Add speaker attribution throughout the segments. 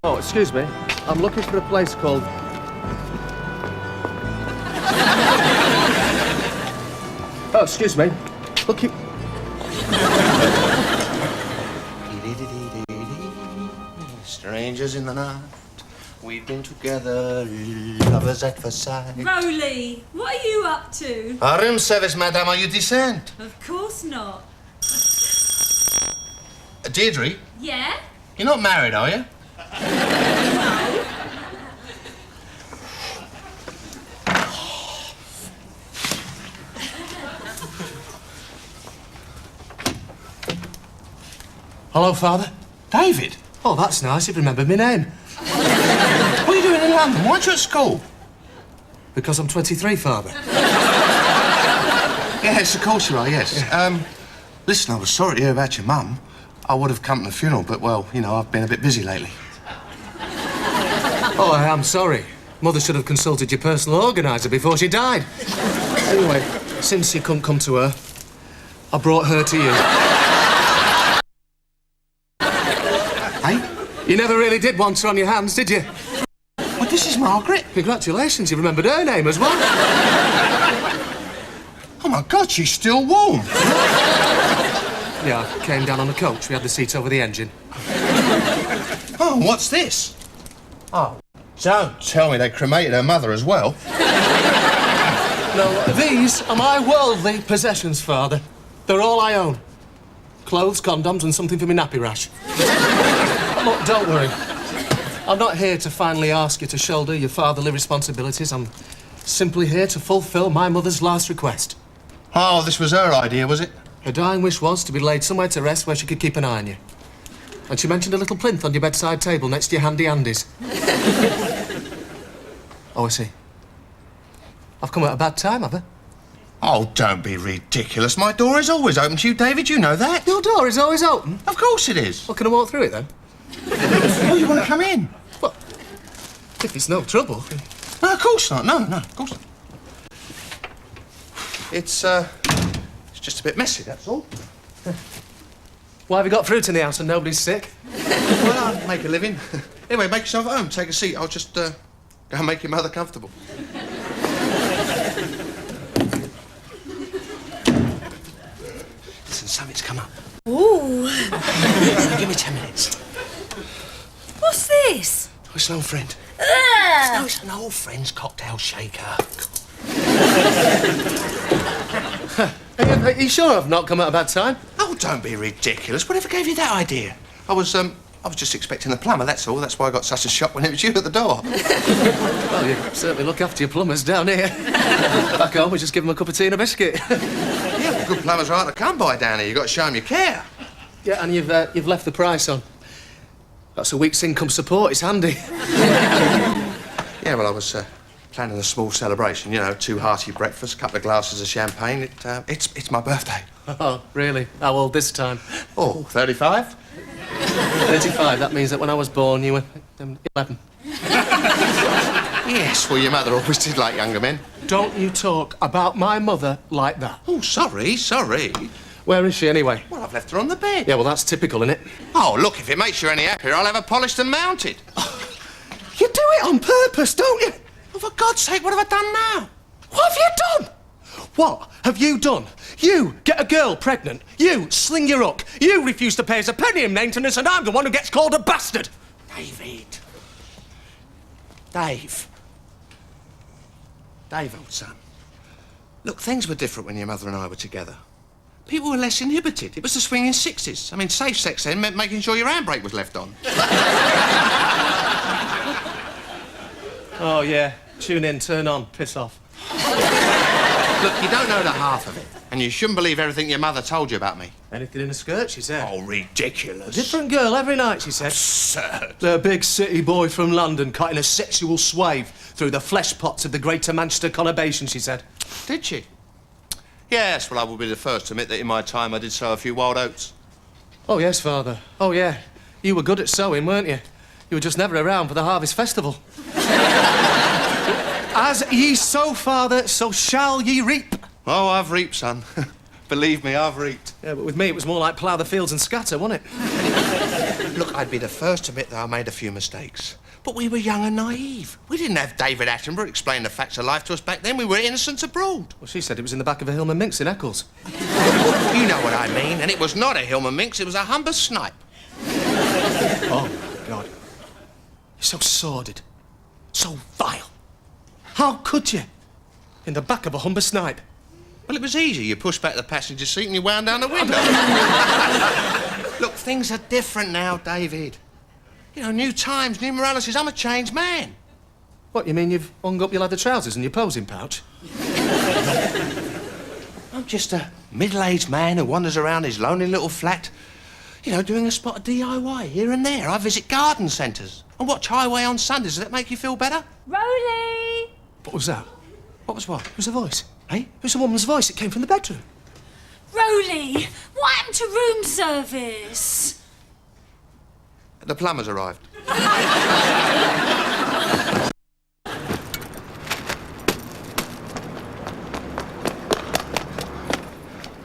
Speaker 1: Oh, excuse me. I'm looking for a place called... Oh, excuse me. Looking...
Speaker 2: Strangers in the night, we've been together, lovers at first sight.
Speaker 3: Rowley, what are you up to?
Speaker 2: Our room service, madame, are you decent?
Speaker 3: Of course not.
Speaker 2: Deirdre,
Speaker 3: Yeah?
Speaker 2: you're not married, are you?
Speaker 3: No.
Speaker 1: Hello, Father.
Speaker 2: David?
Speaker 1: Oh, that's nice. You've remembered my name.
Speaker 2: What are you doing in London? Why aren't you at school?
Speaker 1: Because I'm 23, Father.
Speaker 2: Yes, of course you are, yes.
Speaker 1: Yeah.
Speaker 2: Listen, I was sorry to hear about your mum. I would have come to the funeral, but, well, you know, I've been a bit busy lately.
Speaker 1: Oh, I am sorry. Mother should have consulted your personal organiser before she died. Anyway, since you couldn't come to her, I brought her to you.
Speaker 2: Hey?
Speaker 1: You never really did want her on your hands, did you?
Speaker 2: Well, this is Margaret.
Speaker 1: Congratulations, you remembered her name as well.
Speaker 2: Oh, my God, she's still warm.
Speaker 1: Yeah, I came down on the coach. We had the seat over the engine.
Speaker 2: Oh, what's this? Oh, don't tell me they cremated her mother as well.
Speaker 1: No, these are my worldly possessions, Father. They're all I own. Clothes, condoms, and something for my nappy rash. Look, don't worry. I'm not here to finally ask you to shoulder your fatherly responsibilities. I'm simply here to fulfill my mother's last request.
Speaker 2: Oh, this was her idea, was it?
Speaker 1: Her dying wish was to be laid somewhere to rest where she could keep an eye on you. And she mentioned a little plinth on your bedside table next to your handy-andies. Oh, I see. I've come at a bad time, have I?
Speaker 2: Oh, don't be ridiculous. My door is always open to you, David. You know that.
Speaker 1: Your door is always open.
Speaker 2: Of course it is.
Speaker 1: Well, can I walk through it, then?
Speaker 2: Oh, you want to come in?
Speaker 1: Well, if it's no trouble.
Speaker 2: No, of course not. No, of course not. It's just a bit messy, that's all.
Speaker 1: Why have you got fruit in the house and nobody's sick?
Speaker 2: Well, I make a living. Anyway, make yourself at home. Take a seat. I'll just go and make your mother comfortable. Listen, something's come up.
Speaker 3: Ooh.
Speaker 2: Give me 10 minutes.
Speaker 3: What's this?
Speaker 2: Oh, it's an old friend. No, it's an old friend's cocktail shaker.
Speaker 1: Are you sure I've not come at a bad time?
Speaker 2: Oh, don't be ridiculous. Whatever gave you that idea? I was just expecting the plumber, that's all. That's why I got such a shock when it was you at the door.
Speaker 1: Well, you certainly look after your plumbers down here. Back home, we just give them a cup of tea and a biscuit.
Speaker 2: Yeah, well, good plumbers are hard to come by down here. You've got to show them you care.
Speaker 1: Yeah, and you've left the price on. That's a week's income support. It's handy.
Speaker 2: Yeah, well, I was planning a small celebration. You know, 2 hearty breakfasts, a couple of glasses of champagne. It's my birthday.
Speaker 1: Oh, really? How old this time?
Speaker 2: Oh, 35?
Speaker 1: 35. That means that when I was born, you were 11.
Speaker 2: Yes, well, your mother always did like younger men.
Speaker 1: Don't you talk about my mother like that.
Speaker 2: Oh, sorry.
Speaker 1: Where is she, anyway?
Speaker 2: Well, I've left her on the bed.
Speaker 1: Yeah, well, that's typical, isn't it?
Speaker 2: Oh, look, if it makes you any happier, I'll have her polished and mounted.
Speaker 1: You do it on purpose, don't you?
Speaker 2: Oh, for God's sake, what have I done now?
Speaker 1: What have you done? What have you done? You get a girl pregnant. You sling your hook. You refuse to pay us a penny in maintenance, and I'm the one who gets called a bastard.
Speaker 2: Dave, old son. Look, things were different when your mother and I were together. People were less inhibited. It was the swinging 60s. I mean, safe sex then meant making sure your handbrake was left on.
Speaker 1: Oh, yeah. Tune in, turn on, piss off.
Speaker 2: Look, you don't know the half of it, and you shouldn't believe everything your mother told you about me.
Speaker 1: Anything in a skirt, she said.
Speaker 2: Oh, ridiculous.
Speaker 1: Different girl every night, she said.
Speaker 2: Absurd.
Speaker 1: The big city boy from London cutting a sexual swathe through the flesh pots of the Greater Manchester conurbation, she said.
Speaker 2: Did she? Yes, well, I will be the first to admit that in my time I did sow a few wild oats.
Speaker 1: Oh, yes, Father. Oh, yeah. You were good at sowing, weren't you? You were just never around for the Harvest Festival. As ye sow, Father, so shall ye reap.
Speaker 2: Oh, I've reaped, son. Believe me, I've reaped.
Speaker 1: Yeah, but with me, it was more like plough the fields and scatter, wasn't it?
Speaker 2: Look, I'd be the first to admit that I made a few mistakes. But we were young and naive. We didn't have David Attenborough explain the facts of life to us back then. We were innocents abroad.
Speaker 1: Well, she said it was in the back of a Hillman Minx in Eccles.
Speaker 2: You know what I mean. And it was not a Hillman Minx, it was a Humber Snipe.
Speaker 1: Oh, God. You're so sordid. So vile. How could you? In the back of a Humber Snipe.
Speaker 2: Well, it was easy. You pushed back the passenger seat and you wound down the window. Look, things are different now, David. You know, new times, new moralities. I'm a changed man.
Speaker 1: What, you mean you've hung up your leather trousers and your posing pouch?
Speaker 2: I'm just a middle-aged man who wanders around his lonely little flat, you know, doing a spot of DIY here and there. I visit garden centres and watch Highway on Sundays. Does that make you feel better?
Speaker 3: Roly!
Speaker 1: What was that?
Speaker 2: What was what?
Speaker 1: It was a voice.
Speaker 2: Eh?
Speaker 1: It was a woman's voice. It came from the bedroom.
Speaker 3: Roly! What happened to room service?
Speaker 2: The plumber's arrived.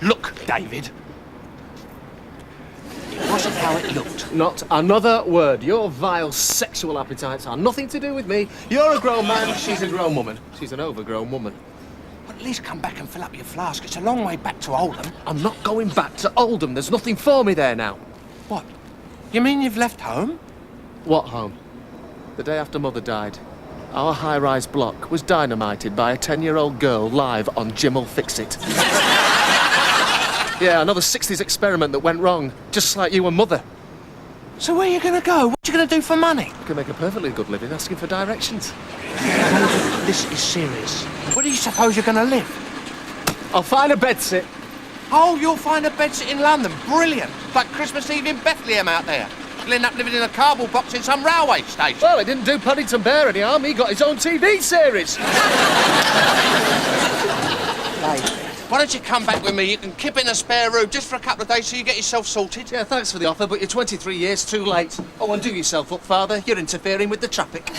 Speaker 2: Look, David. It wasn't how it looked.
Speaker 1: Not another word. Your vile sexual appetites are nothing to do with me. You're a grown man, she's a grown woman. She's an overgrown woman.
Speaker 2: Well, at least come back and fill up your flask. It's a long way back to Oldham.
Speaker 1: I'm not going back to Oldham. There's nothing for me there now.
Speaker 2: What? You mean you've left home?
Speaker 1: What home? The day after Mother died, our high-rise block was dynamited by a 10-year-old girl live on Jim'll Fix It. Yeah, another 60s experiment that went wrong, just like you and Mother.
Speaker 2: So where are you going to go? What are you going to do for money?
Speaker 1: You can make a perfectly good living asking for directions.
Speaker 2: This is serious. Where do you suppose you're going to live?
Speaker 1: I'll find a bedsit.
Speaker 2: Oh, you'll find a bedsit in London. Brilliant. Like Christmas Eve in Bethlehem out there. You'll end up living in a cardboard box in some railway station.
Speaker 1: Well, it didn't do Paddington Bear any harm. He got his own TV series.
Speaker 2: Why don't you come back with me? You can kip in a spare room just for a couple of days so you get yourself sorted.
Speaker 1: Yeah, thanks for the offer, but you're 23 years too late. Oh, and do yourself up, Father. You're interfering with the traffic.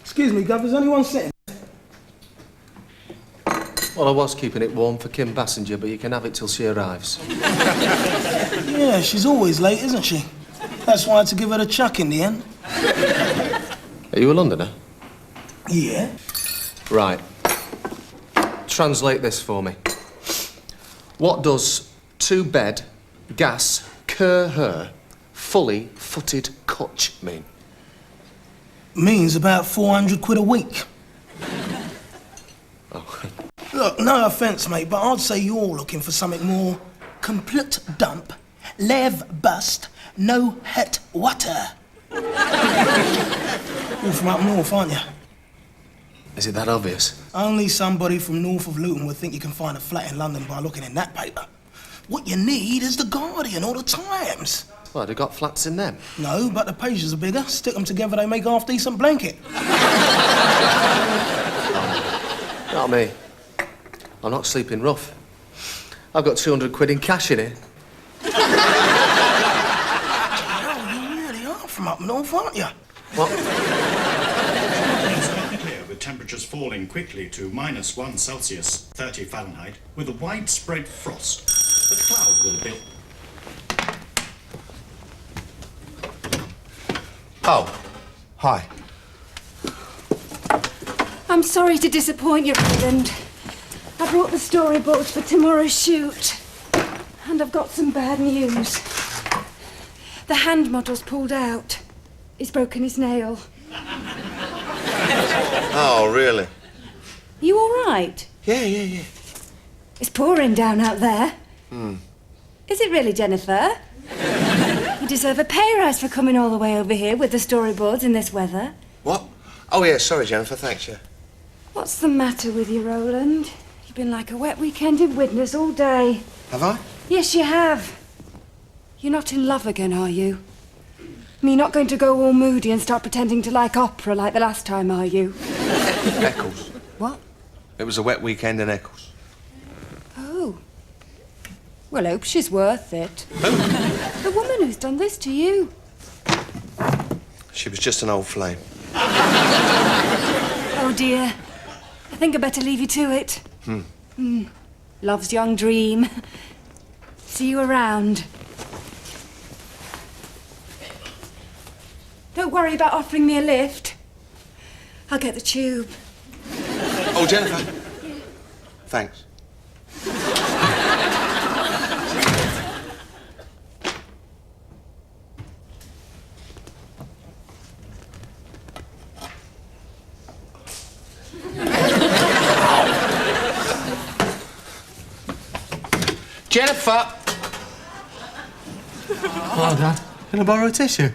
Speaker 4: Excuse me, Gov, is anyone sitting?
Speaker 1: Well, I was keeping it warm for Kim Bassinger, but you can have it till she arrives.
Speaker 4: Yeah, she's always late, isn't she? That's why I had to give her a chuck in the end.
Speaker 1: Are you a Londoner?
Speaker 4: Yeah.
Speaker 1: Right. Translate this for me. What does two-bed, gas, cur-her, fully footed cutch mean?
Speaker 4: Means about 400 quid a week.
Speaker 1: Oh.
Speaker 4: Look, no offence, mate, but I'd say you're looking for something more complete dump, lev bust, no het water. You're from up north, aren't you?
Speaker 1: Is it that obvious?
Speaker 4: Only somebody from north of Luton would think you can find a flat in London by looking in that paper. What you need is the Guardian or the Times.
Speaker 1: Well, they've got flats in them.
Speaker 4: No, but the pages are bigger. Stick them together, they make a half-decent blanket.
Speaker 1: Not me. I'm not sleeping rough. I've got 200 quid in cash in here.
Speaker 4: Oh, you really are from up north, aren't you?
Speaker 1: What?
Speaker 5: Clear, with temperatures falling quickly to -1 Celsius, 30 Fahrenheit, with a widespread frost. The cloud will build.
Speaker 2: Oh, hi.
Speaker 3: I'm sorry to disappoint you, Roland. I brought the storyboards for tomorrow's shoot. And I've got some bad news. The hand model's pulled out. He's broken his nail.
Speaker 2: Oh, really?
Speaker 3: You all right?
Speaker 2: Yeah.
Speaker 3: It's pouring down out there. Is it really, Jennifer? You deserve a pay rise for coming all the way over here with the storyboards in this weather.
Speaker 2: What? Oh, yeah, sorry, Jennifer, thanks, yeah.
Speaker 3: What's the matter with you, Roland? You've been like a wet weekend in Widnes all day.
Speaker 2: Have I?
Speaker 3: Yes, you have. You're not in love again, are you? And you're not going to go all moody and start pretending to like opera like the last time, are you?
Speaker 2: Eccles.
Speaker 3: What?
Speaker 2: It was a wet weekend in Eccles.
Speaker 3: Oh. Well, I hope she's worth it.
Speaker 2: Who?
Speaker 3: The woman who's done this to you.
Speaker 2: She was just an old flame.
Speaker 3: dear. I think I'd better leave you to it. Love's young dream. See you around. Don't worry about offering me a lift. I'll get the tube.
Speaker 2: Oh, Jennifer. Thanks. Jennifer!
Speaker 1: Hello, Dad. Can I borrow a tissue?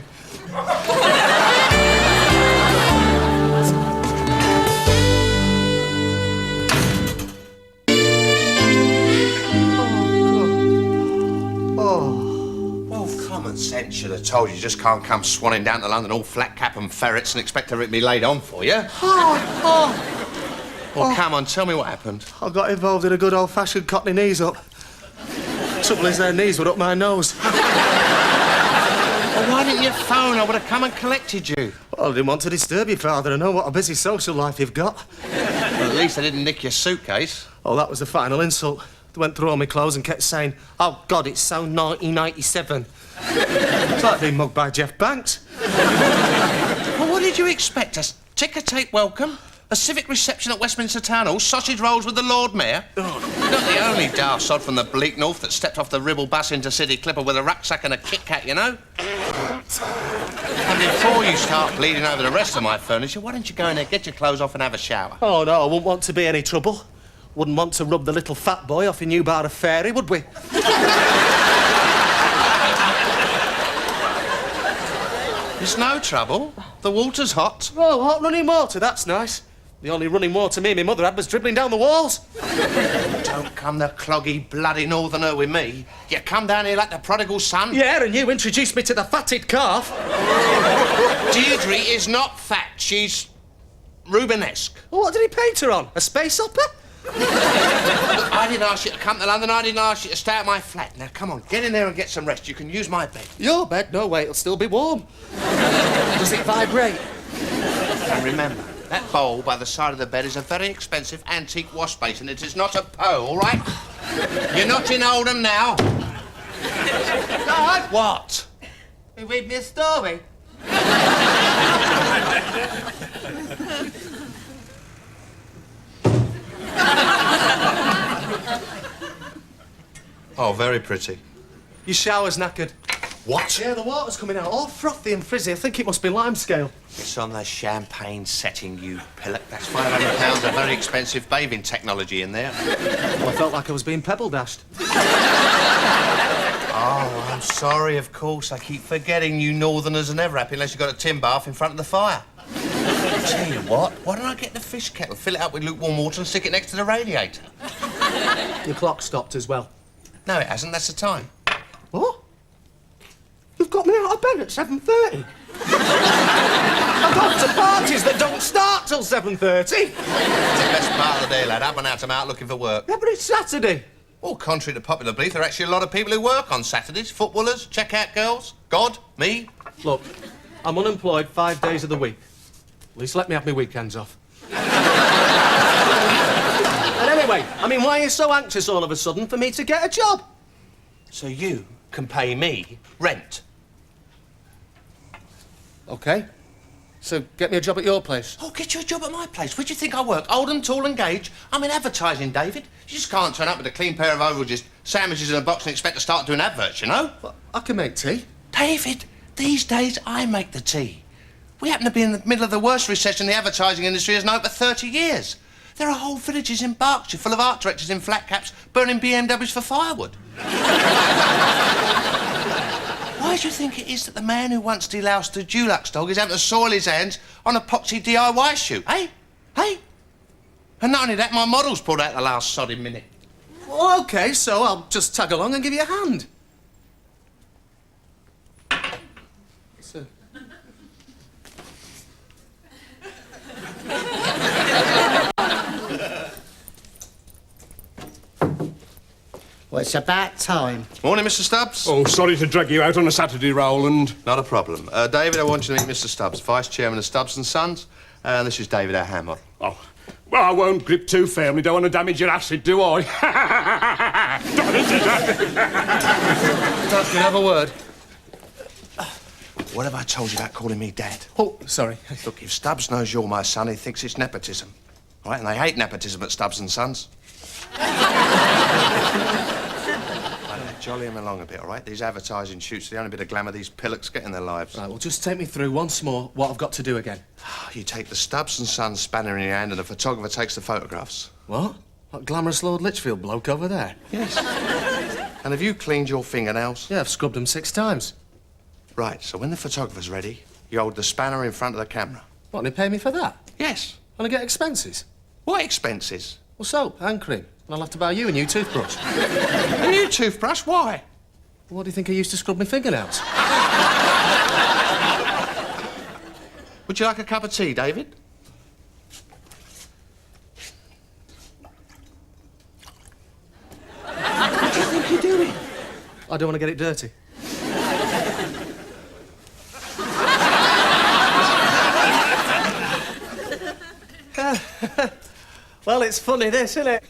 Speaker 2: Well, common sense should have told you just can't come swanning down to London all flat cap and ferrets and expect to be laid on for you. Well, come on, tell me what happened.
Speaker 1: I got involved in a good old-fashioned cockney knees up. Trouble is, their knees were up my nose.
Speaker 2: Well, why didn't you phone? I would have come and collected you.
Speaker 1: Well, I didn't want to disturb you, Father. I know what a busy social life you've got.
Speaker 2: Well, at least I didn't nick your suitcase.
Speaker 1: Oh, that was the final insult. They went through all my clothes and kept saying, "Oh, God, it's so 1997. It's like being mugged by Jeff Banks.
Speaker 2: Well, what did you expect? A ticker-tape welcome? A civic reception at Westminster Town Hall? Sausage rolls with the Lord Mayor? Not the only daft sod from the bleak north that stepped off the Ribble bus into City Clipper with a rucksack and a Kit Kat, you know? And before you start bleeding over the rest of my furniture, why don't you go in there, get your clothes off and have a shower?
Speaker 1: Oh, no, I wouldn't want to be any trouble. Wouldn't want to rub the little fat boy off in New Bar of Fairy, would we?
Speaker 2: There's no trouble. The water's hot.
Speaker 1: Oh, hot running water, that's nice. The only running water me and my mother had was dribbling down the walls.
Speaker 2: Don't come the cloggy, bloody northerner with me. You come down here like the prodigal son.
Speaker 1: Yeah, and you introduced me to the fatted calf.
Speaker 2: Deirdre is not fat. She's Rubenesque.
Speaker 1: Well, what did he paint her on? A space opera?
Speaker 2: I didn't ask you to come to London. I didn't ask you to stay at my flat. Now, come on, get in there and get some rest. You can use my bed.
Speaker 1: Your bed? No, wait, it'll still be warm. Does it vibrate?
Speaker 2: And remember, that bowl by the side of the bed is a very expensive antique wash basin. It is not a Poe, all right? You're not in Oldham now.
Speaker 1: Dad!
Speaker 2: What?
Speaker 1: You read me a story?
Speaker 2: Oh, very pretty.
Speaker 1: Your shower's knackered.
Speaker 2: What?
Speaker 1: Yeah, the water's coming out all frothy and frizzy. I think it must be limescale.
Speaker 2: It's on the champagne setting, you pillock. That's £500 of very expensive bathing technology in there.
Speaker 1: Well, I felt like I was being pebble dashed.
Speaker 2: Oh, I'm sorry, of course. I keep forgetting you northerners are never happy unless you've got a tin bath in front of the fire. I'll tell you what, why don't I get the fish kettle, fill it up with lukewarm water and stick it next to the radiator?
Speaker 1: Your clock stopped as well.
Speaker 2: No, it hasn't. That's the time.
Speaker 1: What? You've got me out of bed at 7:30. I've gone to parties that don't start till 7:30.
Speaker 2: It's the best part of the day, lad. Up and out, I'm out looking for work.
Speaker 1: Yeah, but it's Saturday.
Speaker 2: Well, contrary to popular belief, there are actually a lot of people who work on Saturdays. Footballers, check-out girls, God, me.
Speaker 1: Look, I'm unemployed 5 days of the week. At least let me have my weekends off. And anyway, I mean, why are you so anxious all of a sudden for me to get a job?
Speaker 2: So you can pay me rent.
Speaker 1: OK. So get me a job at your place.
Speaker 2: Oh, get you a job at my place. Where do you think I work? Oldham, Tall and Gage? I'm in advertising, David. You just can't turn up with a clean pair of overalls, just sandwiches in a box and expect to start doing adverts, you know?
Speaker 1: Well, I can make tea.
Speaker 2: David, these days I make the tea. We happen to be in the middle of the worst recession the advertising industry has known for 30 years. There are whole villages in Berkshire full of art directors in flat caps burning BMWs for firewood. Why do you think it is that the man who once deloused the Dulux dog is having to soil his hands on a poxy DIY shoot, eh? Hey? And not only that, my model's pulled out the last sodding minute.
Speaker 1: Well, OK, so I'll just tag along and give you a hand. So...
Speaker 6: Well, it's about time.
Speaker 2: Morning, Mr. Stubbs.
Speaker 7: Oh, sorry to drag you out on a Saturday, Rowland.
Speaker 2: Not a problem. David, I want you to meet Mr. Stubbs, Vice Chairman of Stubbs & Sons. And this is David, our hand model.
Speaker 7: Oh, well, I won't grip too firmly. Don't want to damage your acid, do I?
Speaker 1: Dad, can I have a word?
Speaker 2: What have I told you about calling me Dad?
Speaker 1: Oh, sorry.
Speaker 2: Look, if Stubbs knows you're my son, he thinks it's nepotism. All right, and they hate nepotism at Stubbs and Sons. Jolly him along a bit, all right? These advertising shoots are the only bit of glamour these pillocks get in their lives.
Speaker 1: Right, well, just take me through once more what I've got to do again.
Speaker 2: You take the Stubbs and Sons spanner in your hand and the photographer takes the photographs.
Speaker 1: What? That glamorous Lord Lichfield bloke over there?
Speaker 2: Yes. And have you cleaned your fingernails?
Speaker 1: Yeah, I've scrubbed them 6 times.
Speaker 2: Right, so when the photographer's ready, you hold the spanner in front of the camera.
Speaker 1: What, and they pay me for that?
Speaker 2: Yes.
Speaker 1: And I get expenses?
Speaker 2: What expenses?
Speaker 1: Well, soap, hand cream. And I'll have to buy you a new toothbrush.
Speaker 2: A new toothbrush? Why?
Speaker 1: What do you think I used to scrub my fingernails?
Speaker 2: Would you like a cup of tea, David? What do you think you're doing?
Speaker 1: I don't want to get it dirty. Well, it's funny, this, isn't it?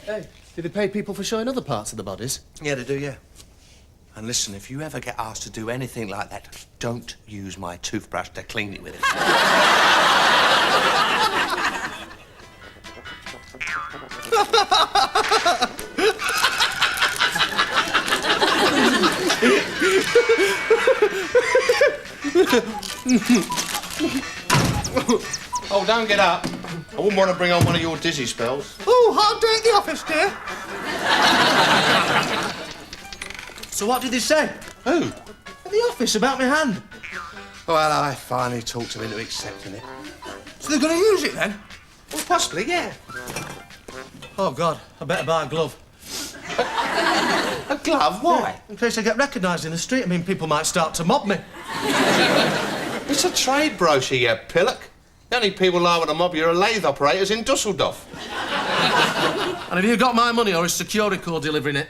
Speaker 1: Hey, do they pay people for showing other parts of the bodies?
Speaker 2: Yeah, they do, yeah. And listen, if you ever get asked to do anything like that, don't use my toothbrush to clean it with it. Oh, don't get up. I wouldn't want to bring on one of your dizzy spells.
Speaker 4: Oh, hard day at the office, dear. So what did they say?
Speaker 2: Who?
Speaker 4: At the office about my hand.
Speaker 2: Well, I finally talked him into accepting it.
Speaker 4: So they're going to use it then?
Speaker 2: Well, possibly, yeah.
Speaker 4: Oh, God, I better buy a glove.
Speaker 2: A glove? Why?
Speaker 4: In case I get recognised in the street. I mean, people might start to mob me.
Speaker 2: It's a trade brochure, you pillock. The only people liable to mob you are lathe operators in Dusseldorf.
Speaker 1: And have you got my money or is Securico delivering it?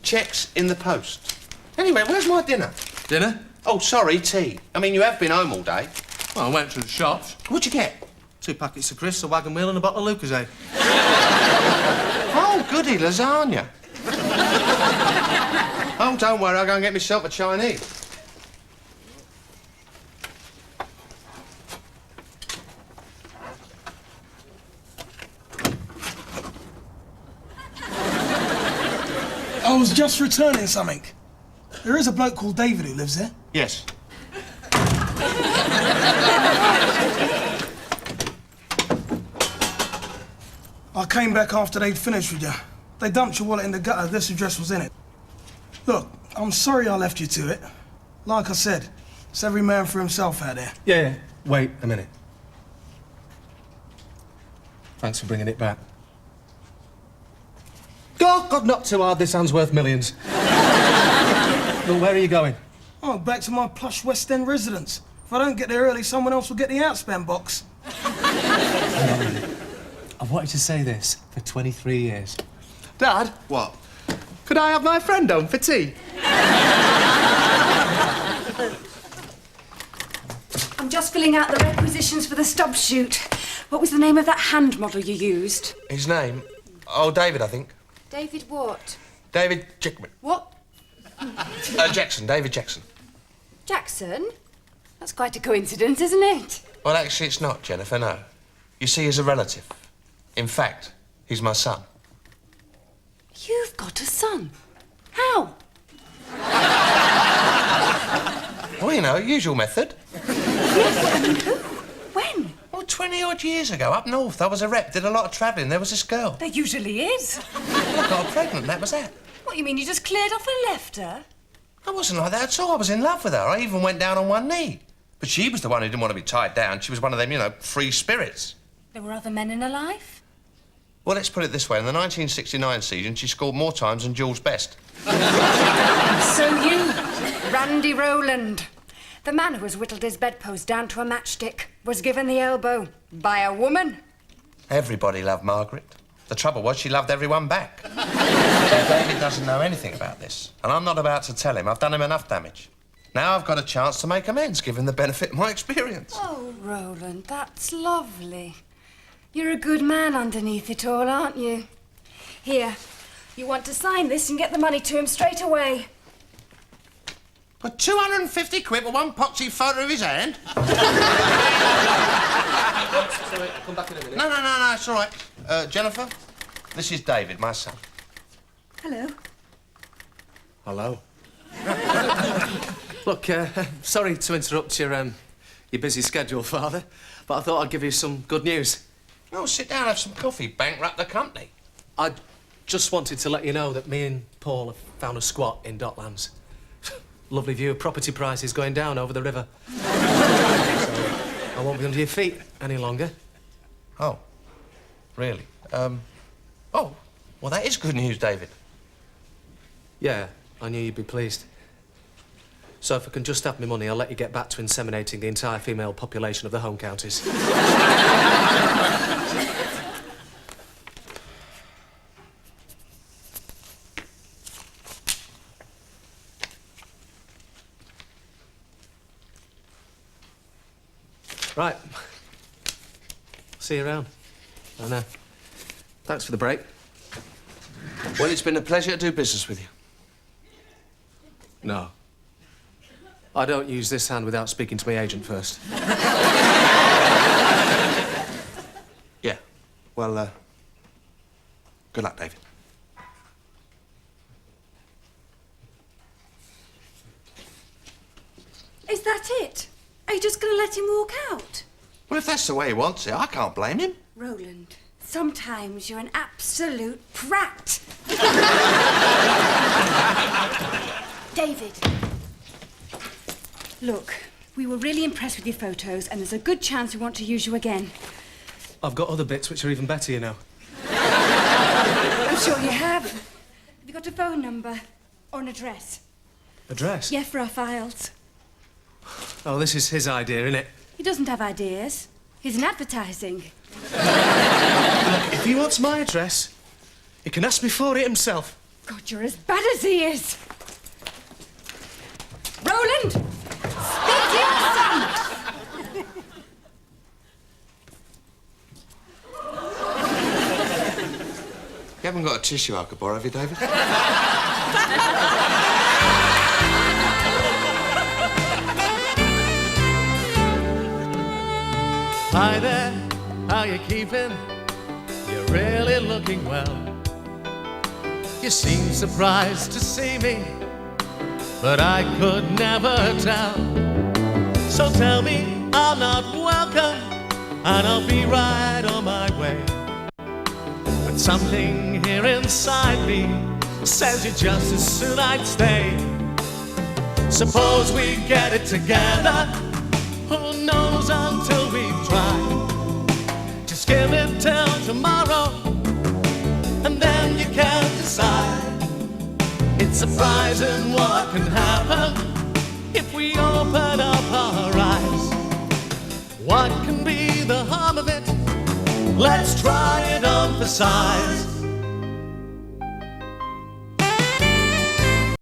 Speaker 2: Checks in the post. Anyway, where's my dinner?
Speaker 1: Dinner?
Speaker 2: Oh, sorry, tea. I mean, you have been home all day.
Speaker 1: Well, I went to the shops.
Speaker 2: What'd you get?
Speaker 1: 2 packets of crisps, a wagon wheel and a bottle of Lucozade.
Speaker 2: Oh, goody, lasagna. Oh, don't worry, I'll go and get myself a Chinese.
Speaker 4: I was just returning something. There is a bloke called David who lives there.
Speaker 2: Yes.
Speaker 4: I came back after they'd finished with you. They dumped your wallet in the gutter. This address was in it. Look, I'm sorry I left you to it. Like I said, it's every man for himself out there.
Speaker 1: Yeah. Wait a minute. Thanks for bringing it back. Oh, God, not too hard. This hand's worth millions. Well, where are you going?
Speaker 4: Oh, back to my plush West End residence. If I don't get there early, someone else will get the outspend box.
Speaker 1: I've wanted to say this for 23 years. Dad?
Speaker 2: What?
Speaker 1: Could I have my friend home for tea?
Speaker 3: I'm just filling out the requisitions for the Stubbs shoot. What was the name of that hand model you used?
Speaker 2: His name? Oh, David, I think.
Speaker 3: David what?
Speaker 2: David Jackman.
Speaker 3: What?
Speaker 2: Jackson, David Jackson.
Speaker 3: Jackson? That's quite a coincidence, isn't it?
Speaker 2: Well, actually, it's not, Jennifer, no. You see, he's a relative. In fact, he's my son.
Speaker 3: You've got a son. How?
Speaker 2: Well, you know, usual method.
Speaker 3: Yes, I mean, who? When?
Speaker 2: Well, 20-odd years ago, up north, I was a rep, did a lot of travelling. There was this girl.
Speaker 3: There usually is.
Speaker 2: I got her pregnant, that was that.
Speaker 3: What, you mean you just cleared off and left her?
Speaker 2: I wasn't like that at all. I was in love with her. I even went down on one knee. But she was the one who didn't want to be tied down. She was one of them, you know, free spirits.
Speaker 3: There were other men in her life?
Speaker 2: Well, let's put it this way. In the 1969 season, she scored more times than Jules Best.
Speaker 3: So you, Randy Rowland, the man who has whittled his bedpost down to a matchstick, was given the elbow by a woman.
Speaker 2: Everybody loved Margaret. The trouble was she loved everyone back. Now, David doesn't know anything about this, and I'm not about to tell him. I've done him enough damage. Now I've got a chance to make amends, given the benefit of my experience.
Speaker 3: Oh, Roland, that's lovely. You're a good man underneath it all, aren't you? Here, you want to sign this and get the money to him straight away.
Speaker 2: But 250 quid for one poxy photo of his hand?
Speaker 1: Sorry, I'll come back in a minute.
Speaker 2: No, it's all right. Jennifer, this is David, my son.
Speaker 3: Hello.
Speaker 1: Hello. Look, sorry to interrupt your busy schedule, Father, but I thought I'd give you some good news.
Speaker 2: Oh, sit down, have some coffee, bankrupt the company.
Speaker 1: I just wanted to let you know that me and Paul have found a squat in Docklands. Lovely view of property prices going down over the river. So, I won't be under your feet any longer.
Speaker 2: Oh, really? Oh, well, that is good news, David.
Speaker 1: Yeah, I knew you'd be pleased. So if I can just have my money, I'll let you get back to inseminating the entire female population of the home counties. Right. See you around. And, thanks for the break.
Speaker 2: Well, it's been a pleasure to do business with you.
Speaker 1: No. I don't use this hand without speaking to my agent first.
Speaker 2: Yeah. Well, good luck, David.
Speaker 3: Is that it? Are you just going to let him walk out?
Speaker 2: Well, if that's the way he wants it, I can't blame him.
Speaker 3: Roland, sometimes you're an absolute prat. David. Look, we were really impressed with your photos, and there's a good chance we want to use you again.
Speaker 1: I've got other bits which are even better, you know.
Speaker 3: I'm sure you have. Have you got a phone number or an address?
Speaker 1: Address?
Speaker 3: Yeah, for our files.
Speaker 1: Oh, this is his idea, isn't it?
Speaker 3: He doesn't have ideas. He's in advertising.
Speaker 1: If he wants my address, he can ask me for it himself.
Speaker 3: God, you're as bad as he is. Roland! Speak to your son!
Speaker 2: You haven't got a tissue I could borrow, have you, David?
Speaker 8: Hi there, how you keeping? You're really looking well. You seem surprised to see me, but I could never tell. So tell me I'm not welcome, and I'll be right on my way. But something here inside me says you just as soon I'd stay. Suppose we get it together. Who knows until we try? Just give it till tomorrow, and then you can decide. It's surprising what can happen if we open up our eyes. What can be the harm of it? Let's try it on for size.